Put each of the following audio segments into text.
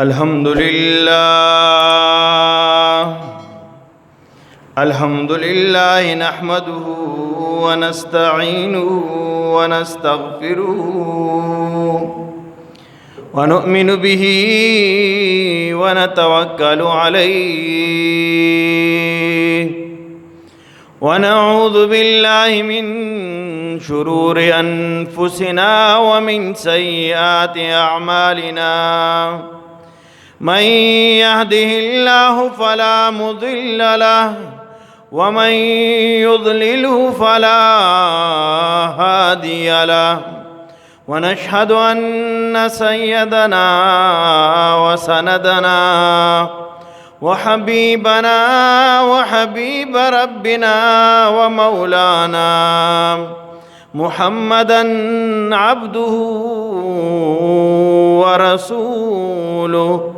الحمد لله نحمده ونستعينه ونستغفره ونؤمن به ونتوكل عليه ونعوذ بالله من شرور أنفسنا ومن سيئات أعمالنا من يهده الله فلا مضل له ومن يضلله فلا هادي له ونشهد أن سيدنا وسندنا وحبيبنا وحبيب ربنا ومولانا محمدا عبده ورسوله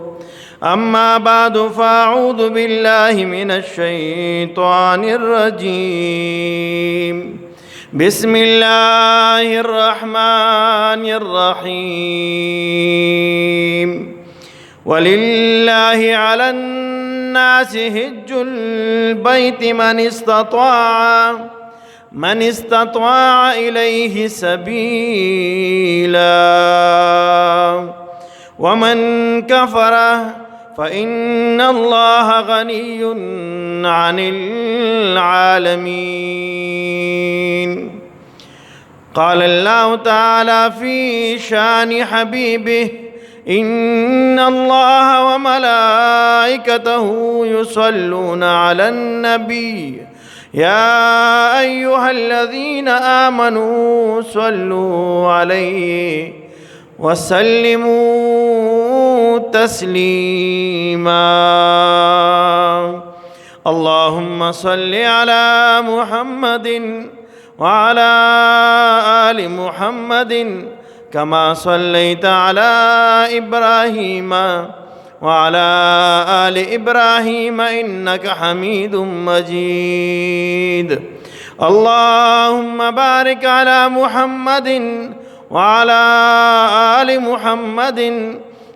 أما بعد فأعوذ بالله من الشيطان الرجيم بسم الله الرحمن الرحيم ولله على الناس هج البيت من استطاع إليه سبيلا ومن كفر فإن الله غني عن العالمين. قال الله تعالى في شان حبيبه إن الله وملائكته يصلون على النبي يا أيها الذين آمنوا صلوا عليه وسلموا تسليما. اللهم صل على محمد وعلى آل محمد كما صليت على إبراهيم وعلى آل إبراهيم إنك حميد مجيد. اللهم بارك على محمد وعلى آل محمد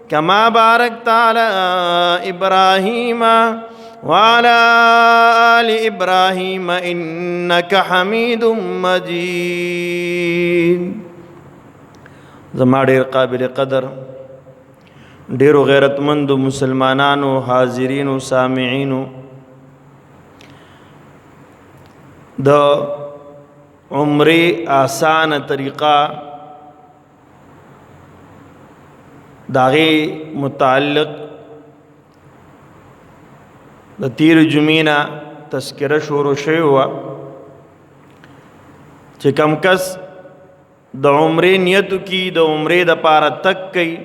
كما باركت على إبراهيم وعلى آل إبراهيم إنك حميد مجيد. زما ډیر قابل قدر ډیرو غیرتمندو مسلمانانو حاضرینو سامعینو د عمرې آسان طریقہ داغه متعلق د تیر جمعینا تذکرہ شروع شوی و چې کم کس د عمرې نیت کی د عمرې د پاره تک کوي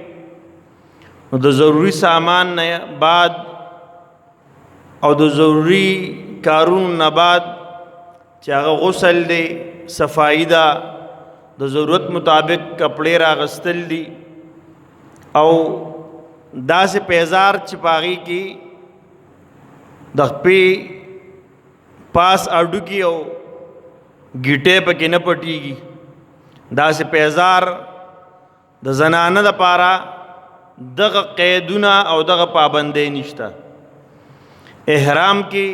نو د ضروری سامان نه بعد او د ضروری کارونو نه بعد چې هغه غسل دی صفائی دا د ضرورت مطابق کپڑے راغستل دی او داسې پیزار چې پاغي کی د خپې پاس اډو کی او گیټه پکې نه پټیږي داسې پیزار د زنانه د پاره دغه قیدونه او دغه پابندۍ نشته. احرام کې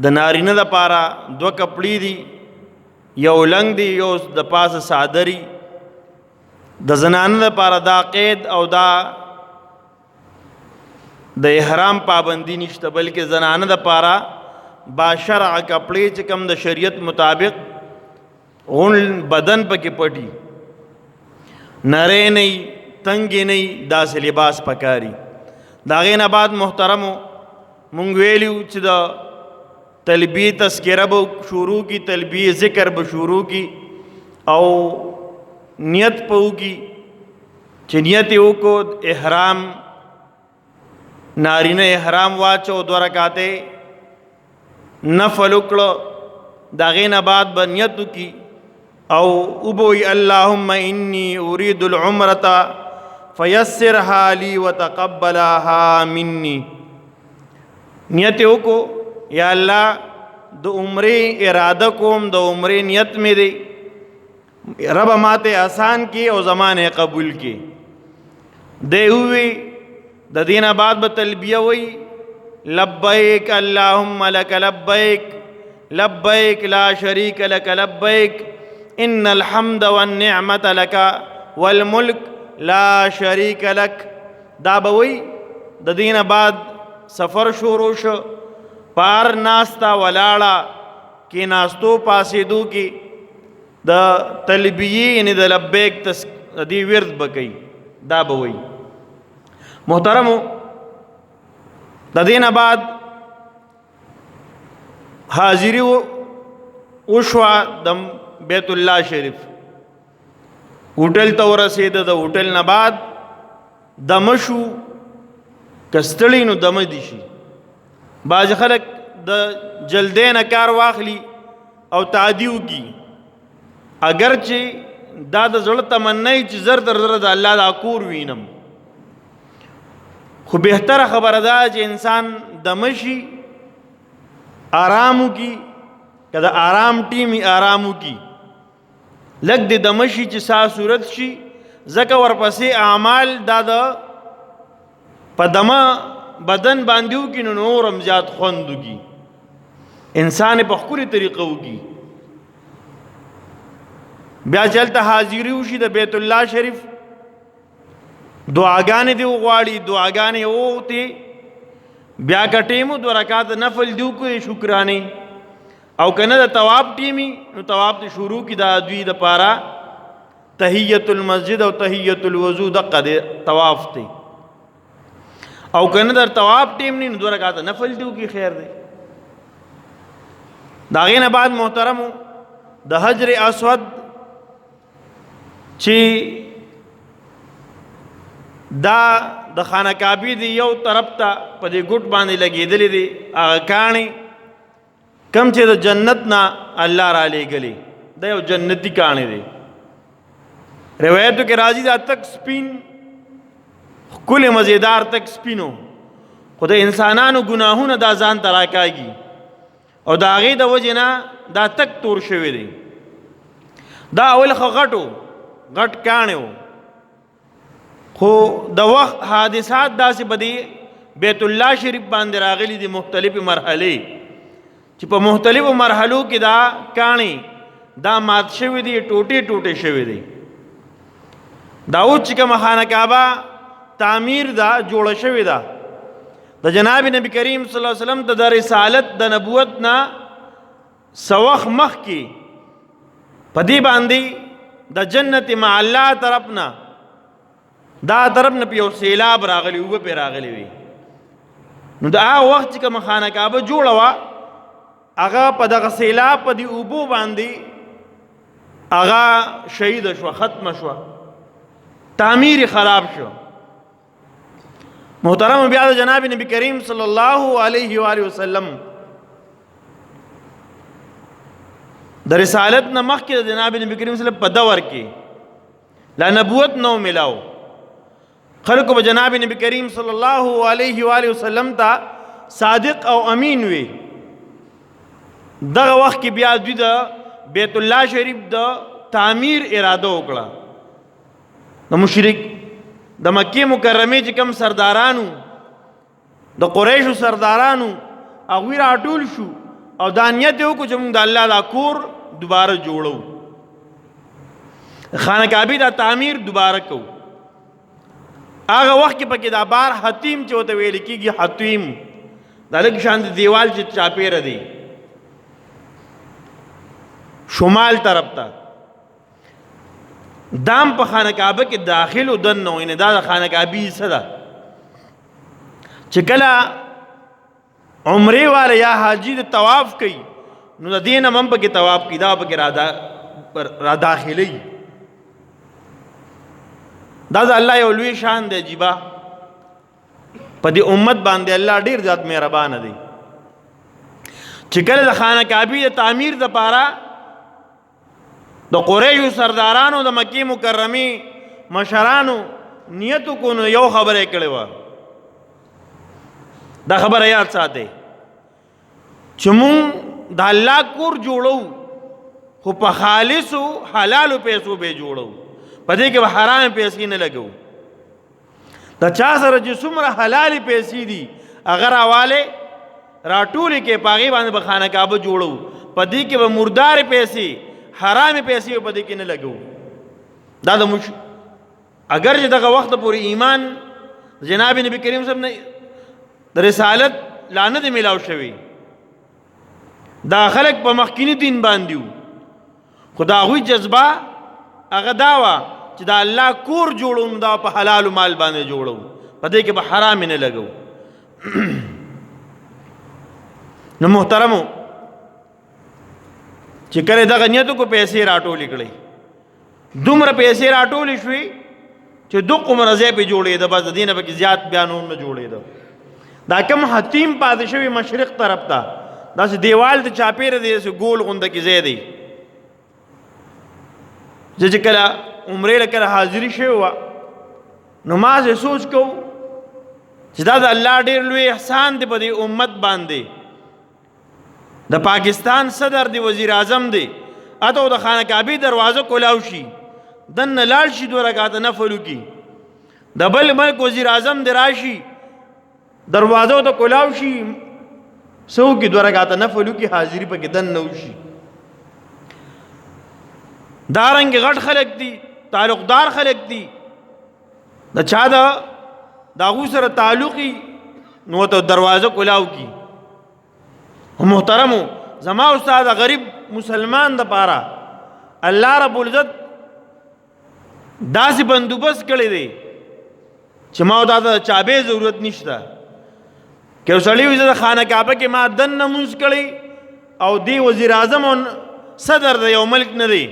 د نارینه د پاره دو کپړې دي یو لنګ دی یو د پاسه صادری د زنانه د پاره دا قید او دا د احرام پابندی نشته بلکې زنانه د پاره با شرع کپړې چې کوم د شریعت مطابق اون بدن پکې پټي نری نه تنګ نه داسې لباس پکاري. داغه نه بعد محترمو مونږ ویلو چې د تلبیه تذکرہ به شروع کی تلبیه ذکر به شروع کی او نیت پو کی چې نیت یو کو احرام نارینه احرام واچو 2 رکعاته نفل وکړو داغه نه بعد به نیت کی او ابوی اللهم انی اريد العمره فیسرها لی وتقبلها مني. نیت وکړو یا الله د عمرې اراده کوم د عمرې نیت مې دی رب ماته آسان کی او زمانه قبول کی دی ہوئی د دین بعد به تلبیه وی لبیک اللهم لک لبیک لبیک لا شریک لک لبیک ان الحمد والنعمت لک والملک لا شریک لک. دا به وی د دین بعد سفر شروع شو، پار ناستا ولاړه کې ناستو پاسېدو کې د تلبیه یعنی د لبیک دی ورد بکئی. دا به وی محترمو د دین بعد حاضری وشوا د بیت الله شریف هوټل ته ورسېده. د هوټل نه بعد دمه شو، کستړی نو دمه دي شي. بعض خلک د جلدی نه کار واخلي او تعدیو کی، اگر چې دا د زړه تمنی چې زر تر زر د الله دا کور وینم، خو بهتره خبره ده چې انسان دمه شي، آرامو کی، که د آرام ټیمی آرامو کی، لږ د دمه شي چې سا صورت شي. ځکه ورپسې اعمال دا د په دمه بدن باندې وکړي نو نور هم زیات خوند وکړي، انسان په ښکلې طریقه وکړي. بیا چې هلته حاضري وشي د بیت الله شریف، دعاګانې دې وغواړي، دعاګانې وغوښتې، بیا که ټیم و 2 رکعات نفل دې وکړي شکرانې، او که نه د طواف ټیمي نو طواف ته شروع کړي. دا دوی دپاره تحیت المسجد او تحیت الوضو دقه دی طواف دی. او که نه در طواف ټیم نه نو 2 رکعات نفل دې وکړي، خیر دی. د هغې نه بعد محترمو د حجر اسود چې دا د خانه کعبې دی یو طرف ته په دې ګوټ باندې لګېدلې دی، هغه کاڼې کم چې د جنت نه الله را لېږلې، دا یو جنتي کاڼې دی. روایتو کې راځي دا تک سپین ښکلې مزیدار تک سپینو، خو د انسانانو ګناهونه دا ځان ته راکاږي او د هغې د وجې نه دا تک تور شوی دی. دا اول خو غټ کاڼې و، خو د وخت حادثات داسې په دې بیت الله شریف باندې راغلي دي مختلفې مرحلې، چې په مختلفو مرحلو کې دا کاڼې دا مات شوي دي، ټوټې ټوټې شوي دي. دا اوس چې کومه خانه کعبه تعمیر ده جوړه شوې ده، د جناب نبی کریم صلی الله علیه وسلم د رسالت د نبوت نه سوخ مخکې په دې باندې د جنت مع الله طرف نه دا طرف نه په یو سیلاب راغلی، اوبه پرې راغلی وي. نو د هغه وخت چې کومه خانه کعبه جوړه وه، هغه په دغه سیلاب په دې اوبو باندې هغه شهیده شوه، ختمه شوه، تعمیر خراب شو. محترم بیا د جناب نبی کریم صلی الله علیه و آله وسلم د رسالت نه مخکې د جناب نبی کریم صلی الله علیه وسلم په دور کې لا نبوت نو ملاو، خلکو به جناب نبی کریم صلی الله علیه و آله وسلم ته صادق او امین وي. دغه وخت کې بیا دوی د بیت الله شریف د تعمیر اراده وکړه. د مشرک د مکې مکرمې چې کوم سردارانو د قریشو سردارانو هغوی راټول شو او دا نیت یې وکړو چې موږ د الله دا کور دوباره جوړو، خانه کعبې دا تعمیر دوباره کوو. هغه وخت کې پکې دا بار حتیم چې ورته ویل کېږي، حتیم دا لږ شان د دیوال چې چاپېره دی شمال طرف ته، دام په خانه کعبه کې داخل و دن نو، یعنی دا د خانه کعبې څه ده چې کله عمرې والا یا حاجي د طواف کوي نو د دې نه هم پکې طواف کوي، دا پکې را داخلي. دا د الله یو لوی شان دی عجیبه، په دې امت باندې الله ډېر زیات مهربانه دی چې کله د خانه کعبې د تعمیر دپاره د قریشو سردارانو د مکې مکرمې مشرانو نیت وکړو نو یو خبره یې کړې وه، دا خبره یاد ساتئ چې مونږ د الله کور جوړو خو په خالصو حلالو پیسو به جوړو، په دې کې به حرام پیسې نه لګو. د چا سره چې څومره حلالې پیسې دي هغه راواله راټولې کې په هغې باندې به خانه کعبه جوړو، په دې کې به مردارې پیسې حرامې پیسې په دې کې نه لګو. دا د اگر چې دغه وخت پورې ایمان جناب نبی کریم صاحب نه د رسالت لا نه دی میلاو شوی، دا خلق په مخکینی دین باندې وو، خو د هغوی جذبه هغه دا وه چې دا الله کور جوړوم دا په حلالو مال باندې جوړو، په دې کې به حرام نه لګو. نو محترمو چې کله دغه نیتو کو پیسې راټولې کړې، دومره پیسې راټولې شوې چې دو قمره ځای پې جوړېده، بس د دې نه پکې زیات بیا نور نه جوړېده. دا کوم حتیم پاتې شوي مشرق طرف ته داسې دیوال د چاپېره دی، داسې ګول غونده کې ځای دی. زه چې کله عمرې له کله حاضري شوې وه نو ما سوچ کو چې دا د الله ډېر لوی احسان دی په دې امت باندې. د پاکستان صدر دی، وزیر اعظم دی، اته د خانه کعبې دروازه کولاو شي، دننه لاړ شي 2 رکعاته نفل وکړي. د بل ملک وزیر اعظم دی راشي دروازو ته کولاو شي، څه وکړي 2 رکعاته نفل وکړي، حاضري پکې دننه وشي. دارنګې غټ خلک دي، تعلقدار خلک دي، د چا د هغو سره تعلقي نو ته دروازه کولاو کي. محترمو زما استاد غریب مسلمان د پاره الله رب العزت داسې بندوبست کړی دی چې ما دا د چابې ضرورت نشته. که سړی وي زه د خانه کعبه کې ما دننه مونځ کړی او دی وزیر اعظم او صدر د یو ملک نه دی،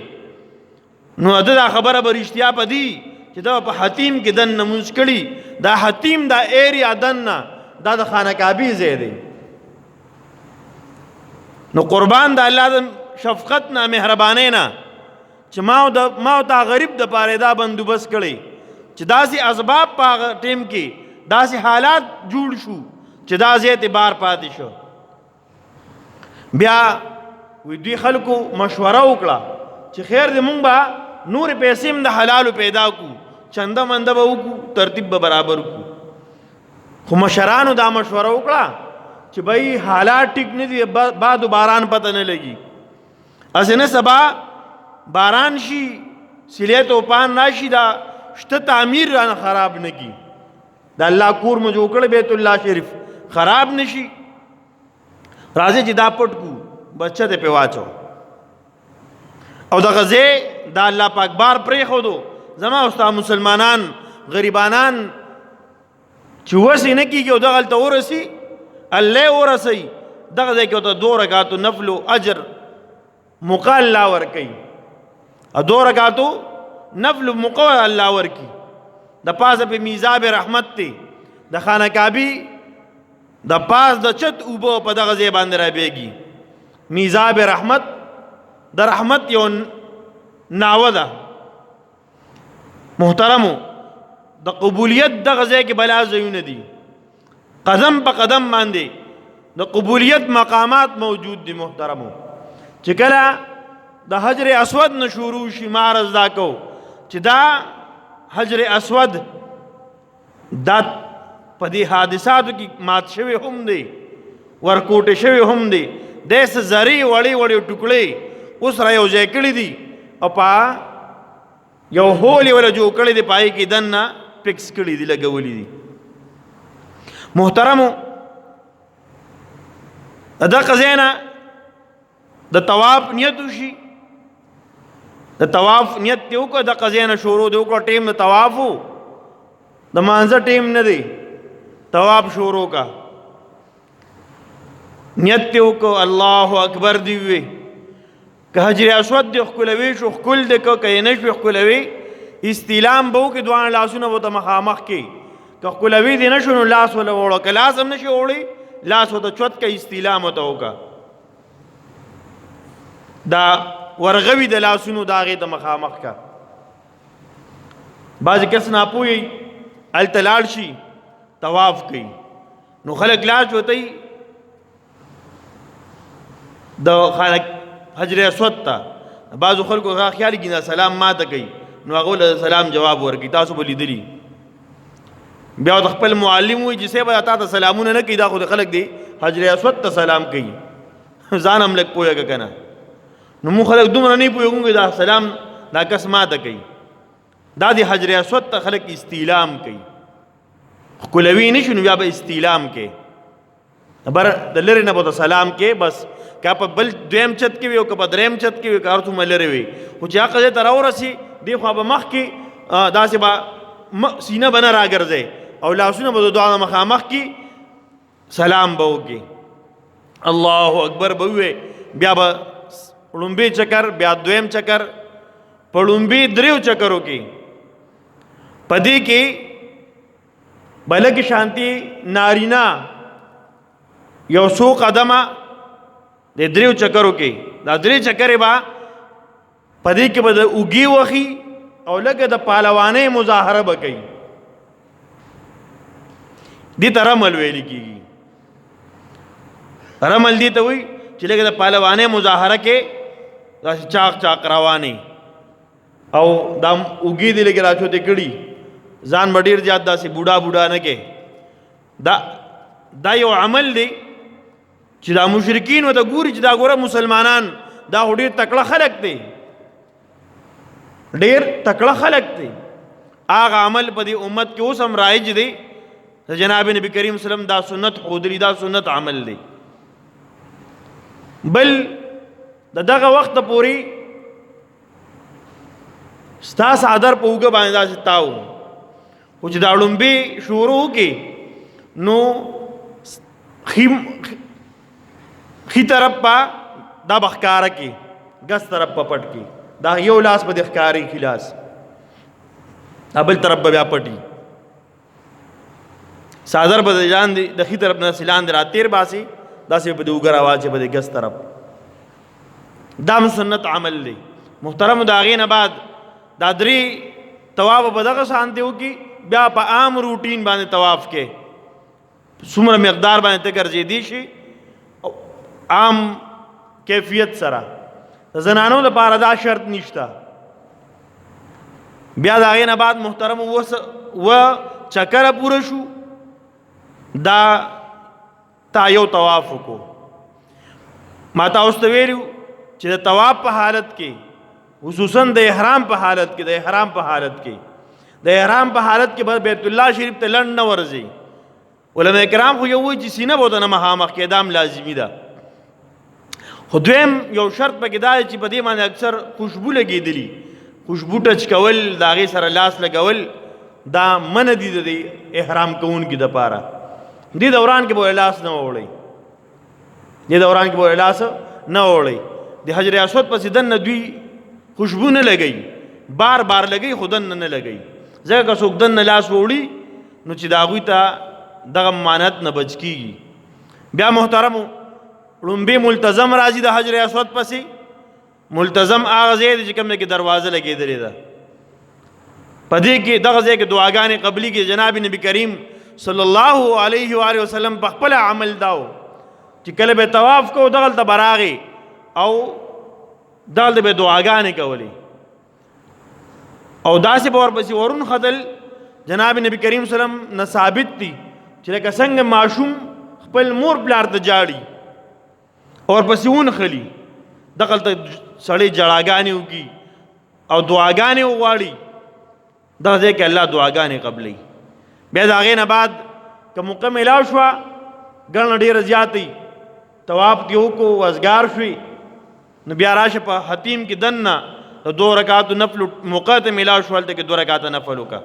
نو ده دا خبره به رښتیا په دی چې دا په حتیم کې دننه مونځ کړي. دا حتیم دا ایریا دننه دا د خانه کعبې ځای دی. نو قربان د الله د شفقت نه مهربانۍ نه چې ما او تا غریب د پاره دا بندوبست کړی چې داسې اسباب په هغه ټیم کې داسې حالات جوړ شو چې دا ځای ته بار پاتې شو. بیا وی دوی خلکو مشوره وکړه چې خیر دې مونږ به نور پیسې هم د حلالو پیدا کړو، چنده منده به وکړو، ترتیب به برابر کړو. خو مشرانو دا مشوره وکړه چې بھائی حالات ټیک نه دي، بعد باران پته نه لګي، اسې نه سبا باران شي سیلی توپان راشي دا شته تعمیر رانه خراب نه کی، دا الله کور مو جوړ کړی بیت الله شریف خراب نشي. راځي چې دا پټ کو بچه ته په واچو او د غزه دا الله پاک بار پرې خو دو. زما استاد مسلمانان غریبانان چې وسی نه کیږي او دغه ته ورسی الله ورسی دغه ځای کې ته 2 رکعاتو نفل او اجر مقال الله ور کوي، ا 2 رکعاتو نفل مقال الله ور کوي. د پاسه په میزاب رحمت ته د خانه کعبه د پاس د چت اوبو په دغه ځای باندې را بیږي. میزاب رحمت د رحمت یو ناوه ده. محترمو د قبولیت دغه ځای کې بلا ځایونه دي، قدم په قدم باندې د قبولیت مقامات موجود دي. محترمو چې کله د حجر اسود نه شروع شي معرض دا کو چې دا حجر اسود دا په دې حادثاتو کې مات شوی هم دی، ورکوټې شوی هم دی، داسې زرې وړې وړې ټوکړې اوس را یو ځای کړي دي او په یو هول یې ولا جوړ کړی دی، پای کې دننه فکس کړي دي، لګولي دي. محترمو دغه ځای نه د طواف نیت وشي، د طواف نیت دی وکړه، دغه ځای نه شروع دی وکړه، ټیم د طواف و د مانځه ټیم نه دی، طواف شروع کا نیت دی وکړه، الله اکبر دی وی. که حجر اسود دی ښکلوي شو ښکل دی، که یې نه شوي ښکلوي استلام به وکړي، دواړه لاسونه به ورته مخامخ کړي. که ښکلوي دی نه شو نو لاس وله وړه، که لاس هم نه شي وړی لاس ورته چوت که استلام ورته وکړه. دا ورغوي د لاسونو د هغې ته مخامخ کا. بعضې کس ناپوهی هلته لاړ شي طواف کوي، نو خلک لاس وتی د خانه حجر اسود ته. بعضو خلکو هغه خیال کېږي سلام ما ته کوي، نو هغه له سلام جواب ورکړي. تاسو به لیدلي بیا د خپل معلم وي چې سیبه تا ته سلامونه نه کوي، دا خو د خلک دی حجر اسود ته سلام کوي، ځان هم لږ پوهېږه که نه. نو موږ خلک دومره نه پوهېږو دا سلام دا کس ما ته کوي، دا د حجر اسود ته خلک استعلام کوي، ښکلوي نه شي نو بیا به استعلام کوي، بر د لرې نه به ته سلام کوي. بس که په بل دویم چت کې وي او که په دریم چت کې وي که هر څومره لرې وي، خو چې هغه ځای ته راورسي دې خوا به مخکې داسې به سینه به نه راګرځئ او لاسونه به د دعا نه مخامخ کي، سلام به وکړي، الله اکبر به ووایې، بیا به لومبی چکر بیا دویم چکر، په لومبي 3 چکرو کې په دې کې بلګ شانتي نارینا یو 100 قدمه د 3 چکرو کې، دا 3 چکرې به په دې کې به د اوږې وخي او لکه د پهلوانۍ مظاهره به کوي، دې ته رمل ویل کېږي. رمل دې ته وایي چې لکه د پهلوانۍ مظاهره کې داسې چاق چاق روانې او دا اوږې دې لږې راچوتې کړي، ځان به ډېر زیات داسې بوډا بوډا نه کې. دا یو عمل دی چې دا مشرکین ورته ګوري چې دا ګوره مسلمانان دا خو ډېر تکړه خلک دی، ډېر تکړه خلک دی. هغه عمل په دې امت کې اوس هم رایج دی، جناب نبی کریم صلی الله علیه وسلم دا سنت ښودلي، دا سنت عمل دی. بل دغه وخت پورې ستا څادر په اوږه باندې داسې تاو، خو چې دا لومبې شروع وکړي نو ښي طرف به دا به ښکاره کړي، ګس طرف به پټ کړي، دا یو لاس به د ښکاري ښي لاس، دا بل طرف به بیا پټي، څادر به د لاندې د ښي طرف نه لاندې راتېر باسي، داسې به د اوږه راواچي به د ګس طرف. دا سنت عمل دی. محترم د هغې نه بعد دا 3 طواف به دغه شانتې وکړي، بیا په عام روټین باندې طواف کې څومره مقدار باندې ته ګرځېدی شي عام کیفیت سره. د زنانو لپاره دا شرط نشته. بیا د هغې نه بعد محترم و چکره پوره شو، دا تا یو طواف وکړو. ما تاسو ته ویلي چې د طواف په حالت کې خصوصا د احرام په حالت کې، د احرام په حالت کې به بیت الله شریف ته لنډ نه ورځي. علماء کرام خو یو وایي چې سینه به ورته نه مخامخ کې، دا هم لازمي ده. خو دویم یو شرط پکې دا دی چې په دې باندې اکثر خوشبو لګېدلي، خوشبو ټچ کول، د هغې سره لاس لګول دا منع دي د احرام کوونکي دپاره. دې دوران کې به لاس نه ووړئ، د حجر اسود پسې دننه دوی خوشبو نه لګوي، بار بار لګوي خو دننه نه لګوي، ځکه که څوک دننه لاس ووړي نو چې د هغوی ته دغه ممانعت نه بچ کېږي. بیا محترمو لومبې ملتظم راځي د حجر اسود پسې. ملتظم هغه ځای دی چې کوم دی کې دروازه لګېدلې ده، په دې کې دغه ځای کې دعاګانې قبلي کې. جناب نبی کریم صلی الله علیه و آله وسلم په خپل عمل داو چې کله به طواف کو دغلته به راغی او دغلته به دعاګانې کولې او داسې به ورپسې ورون ختل. جناب نبی کریم صلی الله علیه وسلم نه ثابت دي چې لکه څنګه ماشوم خپل مور پلار ته جاړي اور پسې ونخلي، دغلته سړی جړاګانې وکړي او دعاګانې وغواړي، دغه ځای کې الله دعاګانې قبلوي. بیا د هغې نه بعد که موقع میلاو شوه ګڼه ډېره زیاتې طواف دې وکړو وزګار شوي نو بیا راشه په حتیم کې دننه د 2 رکعاتو نفل موقع ته میلاو شو، هلته کې 2 رکعاته نفل وکړه،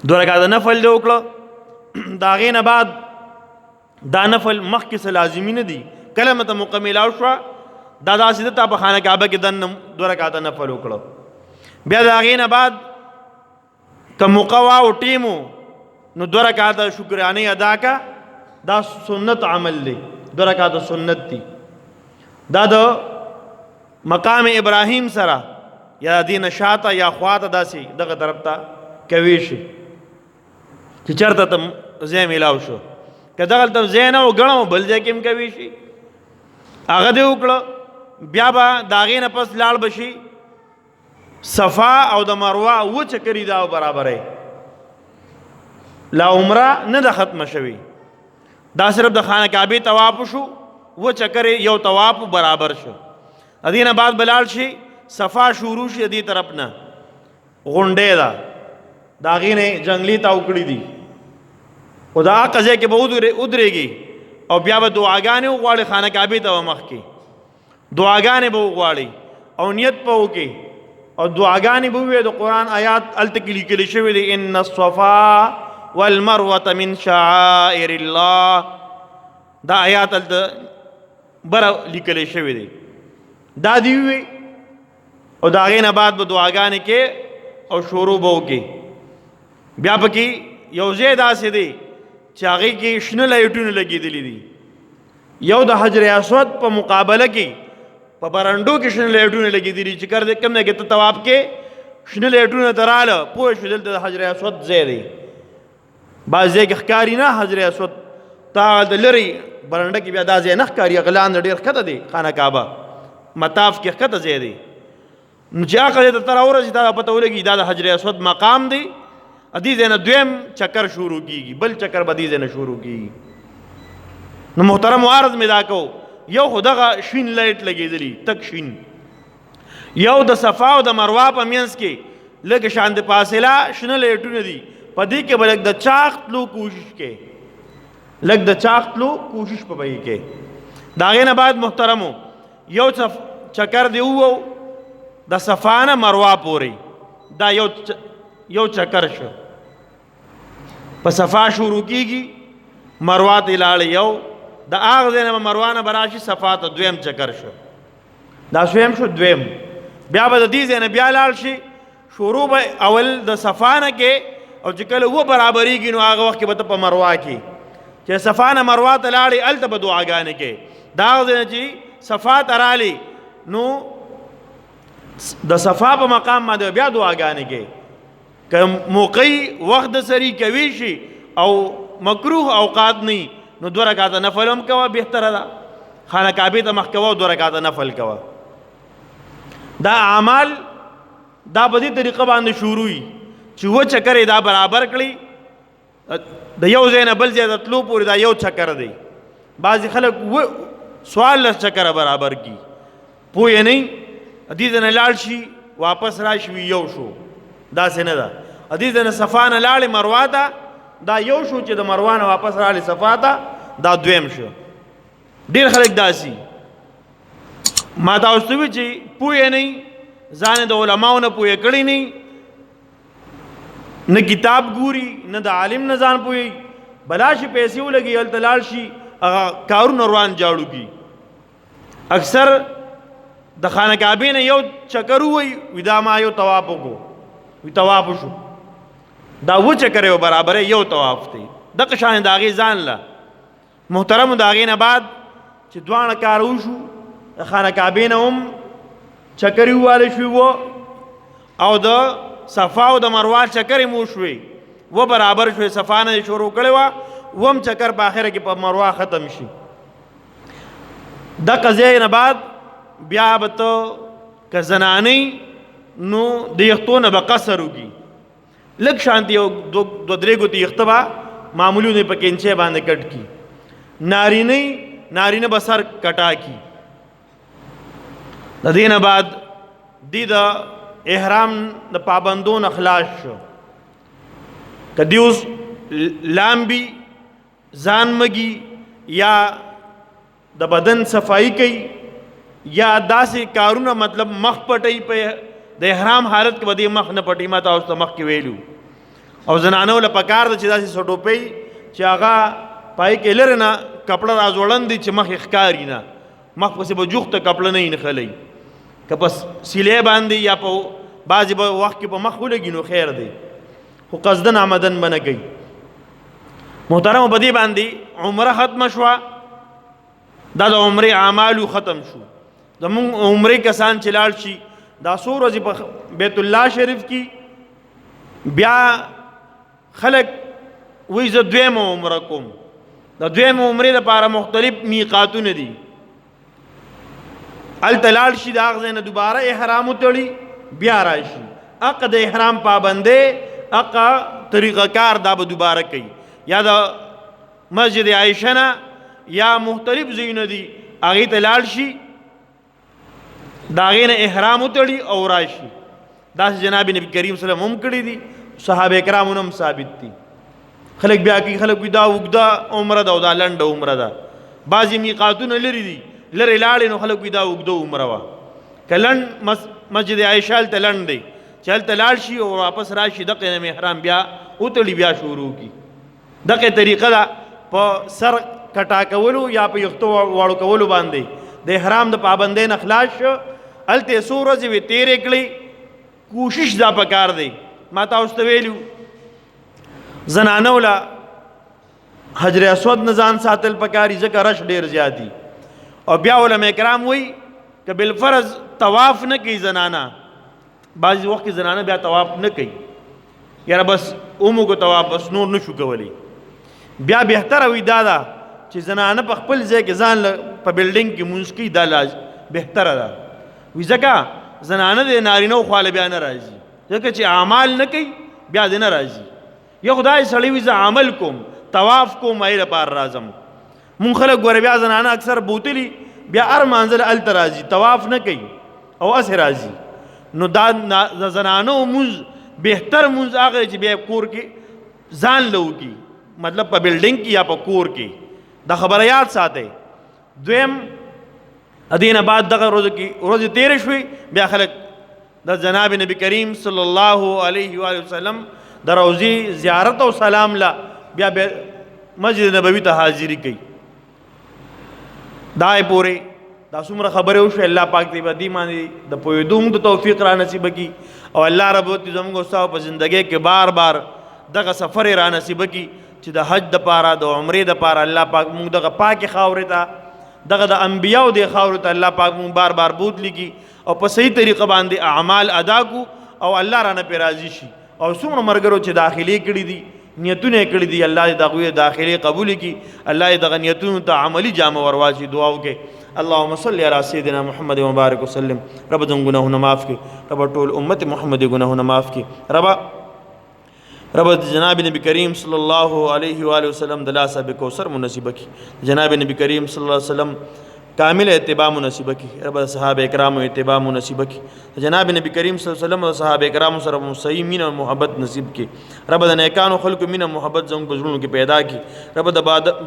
2 رکعاته نفل دې وکړه. د هغې نه بعد دا نفل مخکې څه لازمي نه دي، کله مته موقع میلاو شوه دا داسې ده تا په خانه کعبه کې دننه 2 رکعاته نفل وکړه. بیا د هغې نه بعد که موقع واو ټیمو نو 2 رکعاته شکرانې ادا کا، دا سنت عمل دی، 2 رکعاته سنت دي. دا د مقام ابراهیم سره یا دین شاته یا خواته داسې دغه طرف ته کوي شي چې چېرته ته ځای میلاو شو، که دغلته ځای نه و ګڼه بل ځای کې هم کوي شي، هغه دې وکړه. بیا به د هغې نه پس لاړ به شي صفا او د مروه و چکرې دا برابرې لا عمره نه د ختم شوی دا صرف د خانه کعبه طواف شو و چکر یو طواف برابر شو ادینه بعد بلال شي صفا شروع شي دی طرف نه غونډه دا داغې نه جنگلی تا وکړي دي خدا قضیه کې به ودرېږي او بیا به دعاګانې وغواړي خانه کعبه ته مخ کې دعاګانې به وغواړي او نیت په وکړي او دعاګانې به وي د قرآن آیات هلته کې لیکلي شوي دي ان الصفا والمروة من شعائر الله دا آیات هلته بره لیکلی شوي دي دا دی وي او د هغې نه بعد به دعاګانې کې او شروع به وکړي بیا پکې یو ځای داسې دی چې هغې کې شنه لایټونه لګېدلي دي یو د حجر اسود په مقابله کې په برنډو کې شنه لایټونه لګېدلي چې کوم ځای کې ته طواف کې شنه لایټونه ته راله پوه شو دلته د حجر اسود ځای دی بعض ځای کې ښکاري نه حجر اسود تا د لرې برنډه کې بیا دا ځای نه ښکاري هغه لاندې ډېر ښکته دی خانه کعبه مطاف کې ښکته ځای دی نو چې هغه ځای ته ته راورسې تا پته ولګي دا د حجر اسود مقام دی دې ځای نه دویم چکر شروع کېږي بل چکر به دې ځای نه شروع کېږي نو محترم عرض مې دا کو یو خو دغه شین لایټ لګېدلي تک شین یو د صفا او د مروه په منځ کې لږ شان د فاصله شنه لایټونه دي په دې کې به لږ د چاغ تلو کوشش کې لږ د چاغ تلو کوشش په به کې د هغې نه بعد محترمو یو چکر دی وو د صفا نه مروه پورې دا یو چکر شو په صفا شروع کېږي مروه ته لاړې یو د هغه ځای نه به مروه نه به راشي صفا ته دویم چکر شو دا دویم شو دویم بیا به د دې ځای نه بیا لاړ شي شروع به اول د صفا نه کې او چې کله و برابرېږي نو هغه وخت کې به ته په مروه کې چې صفا نه مروه ته لاړې هلته به دعاګانې کې دا هغه ځای نه چې صفا ته رالې نو د صفا په مقام باندې بیا دعاګانې کې که موقعي وخت د سری کوي شي او مکروه اوقات نه نو 2 رکعاته نفل هم کوه بهتره ده خانه کعبې ته مخ کوه 2 رکعاته نفل کوه دا اعمال دا په دې طریقه باندې شروع وي چې و چکر دا برابر کړي د یو ځای نه بل ځای ته تلو پورې دا یو چکر دی بعضې خلک 14 چکره برابر کړي پوه یې نه دې ځای نه لاړ شي واپس راشي یو شو داسې نه ده دې ځای نه صفا نه لاړې مروه ته دا یو شو چې د مروه نه واپس راغلی صفا ته دا دویم شو ډېر خلک داسي ما تاسو ته وي چې پوه نه ځان د علماو نه پوه کړی نه کتاب ګوري نه د عالم نه ځان پوهي بلا شي پیسې ولګي هلته لاړ شي هغه کارونه روان جاړو کی اکثر د خانه کعبې نه یو چکر ووایي دا ما یو طواف وکړو وي طواف وشو دا و چکر یو برابر یو طواف دی دغه شان د هغې ځان له محترمو د هغې نه بعد چې دواړه کار وشو د خانه کعبې نه هم چکر یې ووالی شوي وه او د صفا او د مروه چکر یې مو شوې و برابر شوې صفا نه یې شروع کړې وه وم چکر په آخره کې په مروه ختم شي دغه ځای نه بعد بیا به ته که زنانۍ نو د یختو نه به قصر وکړي لږ شانتي یو 2-3 ګوتې یخته به معمولي نه په کینچې باندې کټ کړي نارینه به سر کټا کړي د دې نه بعد دی د احرام د پابندو نه خلاص شو که دی اوس لامبي ځان مږي یا د بدن صفایي کوي یا داسې کارونه مطلب مخ پټوي په د احرام حالت کې به دې مخ نه پټي ما تاسو ته مخکې ویلو او زنانو له پکار ده چې داسې سټوپۍ چې هغه پای کې لرې نه کپړه راځوړن دي چې مخ یې ښکاري نه مخ پسې به جوخته کپړه نه یې نښلی که په سیلې باندې یا په بعضې به وخت کې په مخ ولګي نو خیر دی خو قصدن عمدن به نه کوي محترمو په دې باندې عمره ختمه شوه دا د عمرې اعمالو ختم شو زمونږ عمرې کسان چې لاړ شي دا څو ورځې په بیت الله شریف کې بیا خلک وایي زه دویمه عمره کوم د دویمه عمرې دپاره مختلف میقاتونه دي هلته لاړ شي د هغه ځای نه دوباره احرام وتړي بیا راشي حق د احرام پابندۍ اقا طریقہ کار دا به دوباره کوي یا د مسجد عائشہ نه یا مختلف ځایونه دي هغې ته لاړ شي د هغې نه احرام وتړي او راشي داسې جناب نبی کریم صلی الله علیه وسلم هم کړي دي صحابه کرامو هم ثابت دي خلک بیا کوي خلک وي دا اوږده عمره ده او دا لنډه عمره ده بعضې میقاتونه لرې دي لرې لاړې نو خلک وي دا اوږده عمره وه که لنډ مسجد عایشه هلته لنډ دی چې هلته لاړ شي او واپس راشي دقې نه احرام بیا وتړي بیا شروع کړي دقې طریقه ده په سر کټا کولو یا په یختو واړو کولو باندې د احرام د پابندۍ نه خلاص شو هلته څو ورځې وې تېرې کړې کوشش دا پکار دی ما تاسو ته ویلو زنانو له حجر اسود نه ځان ساتل پکاري ځکه رش ډېر زیات دي او بیا علما کرام وایي که بالفرض طواف نه کوي زنانه بعضې وخت کې زنانه بیا طواف نه کوي یاره بس اوموږو طواف بس نور نه شو کولی بیا بهتره وي دا ده چې زنانه په خپل ځای کې ځان په بلډینګ کې مونځ کوي دا بهتره ده وي ځکه زنانه د نارینهو خواله بیا نه راځي ځکه چې اعمال نه کوي بیا دې نه راځي یو خدای سړی وي زه عمل کوم طواف کوم هغې لپاره راځم مونږ خلک ګوره بیا زنانه اکثر بوتلي بیا هر مانځل هلته راځي طواف نه کوي او هسې راځي نو دا د زنانو مونځ بهتر مونځ هغه چې بیا کور کې ځان له وکړي مطلب په بلډینګ کې یا په کور کې دا خبره یاد ساتئ دویم دې نه بعد دغه ورځې تېرې شوې بیا خلک د جناب نبی کریم صلی الله علیه و وسلم د روضې زیارت او سلام له بیا مسجد نبوي ته حاضري کوي دا پورې دا څومره خبرې وشوې الله پاک دې په دې باندې د پوهېدو موږ ته توفیق را نصیبه کړي او الله رب العزت زموږ ستاسو په زندګۍ کې بار بار دغه سفر را نصیبه کړي چې د حج دپاره د عمرې دپاره الله پاک موږ دغه پاکې خاورې ته دغه د انبیاو د خاورو ته الله پاک مونږ بار بار بوتلی کی او په صحیح طریقه باندې اعمال ادا کو او الله رانه پې راضي شي او څومره ملګرو چې داخلي کړي دي نیتونه یې کړي دي الله دې د هغوی داخلي قبول کړي الله یې دغه نیتونو ته عملي جامه ورواچي دعا وکړي اللهم صل علی سیدنا محمد مبارک وسلم رب زموږ ګناهونه معاف کړي رب ټول امت محمد ګناهونه معاف کړي رب جناب نبی کریم صلی الله علیه و آله وسلم د لاسه به کوثر منصیبه کی جناب نبی کریم صلی الله علیه وسلم کامل اتباع منصیبه کی رب صحابه کرام اتباع منصیبه کی جناب نبی کریم صلی الله علیه وسلم او صحابه کرام سره صحیح مینه او محبت نصیب کی رب د نیکانو خلق مینه محبت زموږ په زړونو کې پیدا کی رب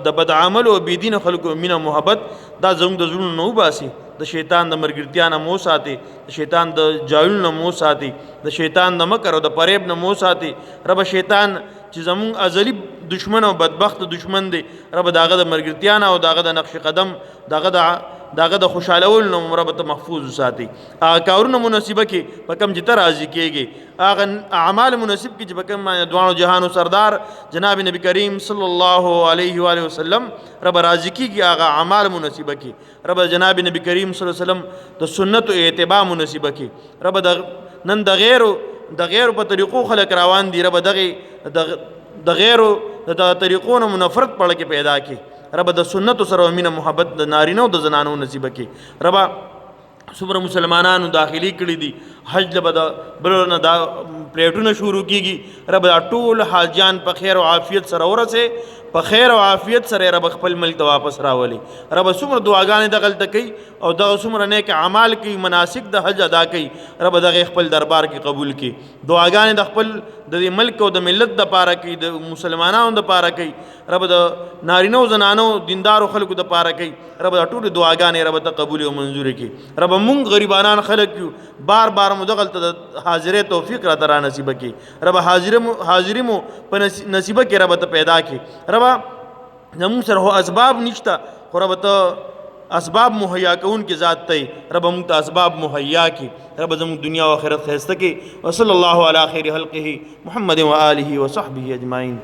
د بد عمل او بی دین خلق مینه محبت دا زموږ د زړونو نه وباسي د شیطان د مرګرتیا نه مو ساتي د شیطان د جاهل نه مو ساتي د شیطان د مکر او د فریب نه مو ساتي رب شیطان چې زمون ازلی دشمن او بدبخت دشمن دی رب داغه د مرګرتیا نه او داغه د نقش قدم داغه د خوشالول نو رب ته محفوظ ساتي هغه کارونه مناسبه کې په کم چې ته راضي کېږي هغه اعمال مناسب کې چې په کم باندې دوانو جهانو سردار جناب نبی کریم صلی الله علیه و آله وسلم رب راضي کېږي هغه اعمال مناسبه کې رب جناب نبی کریم صلی الله علیه وسلم د سنت او اتباع مناسبه کې رب نن د غیرو په طریقو خلک روان دي رب د غیرو د طریقو نه نفرت پړه کې پیدا کی رب د سنت سره مینه محبت د نارینه او د زنانو نصیب کی رب څومره مسلمانانو داخلي کړي دي حج له بد بلونه دا پلیټونه شروع کیږي رب ټول حاجیان په خیر او عافیت سره ورسه په خیر او عافیت سره رب خپل ملک ته واپس راولي رب څومره دعاګانې دغل تکي او دغه څومره نیک اعمال کوي مناسک د حج ادا کوي رب دغه خپل دربار کې قبول کړي دعاګانې د خپل د ملک او د ملت د پاره کوي د مسلمانانو د پاره کوي رب د نارینه او زنانو دیندارو خلکو د پاره کوي رب ټول دعاګانې رب ته قبول او منظور کړي رب مونږ غریبانان خلک یو بار بار مدغل ته حاضرې توفیق را ترا نصیب کړي رب حاضری مو په نصیب کې رب ته پیدا کړي رب زمون سره هو اسباب نشته خو رب ته اسباب مهیا کون کی ذات ته رب موږ ته اسباب مهیا کی رب زموږ دنیا او آخرت خیسته کی وصلی الله علی خیر خلقه محمد و آله و صحبه اجمعین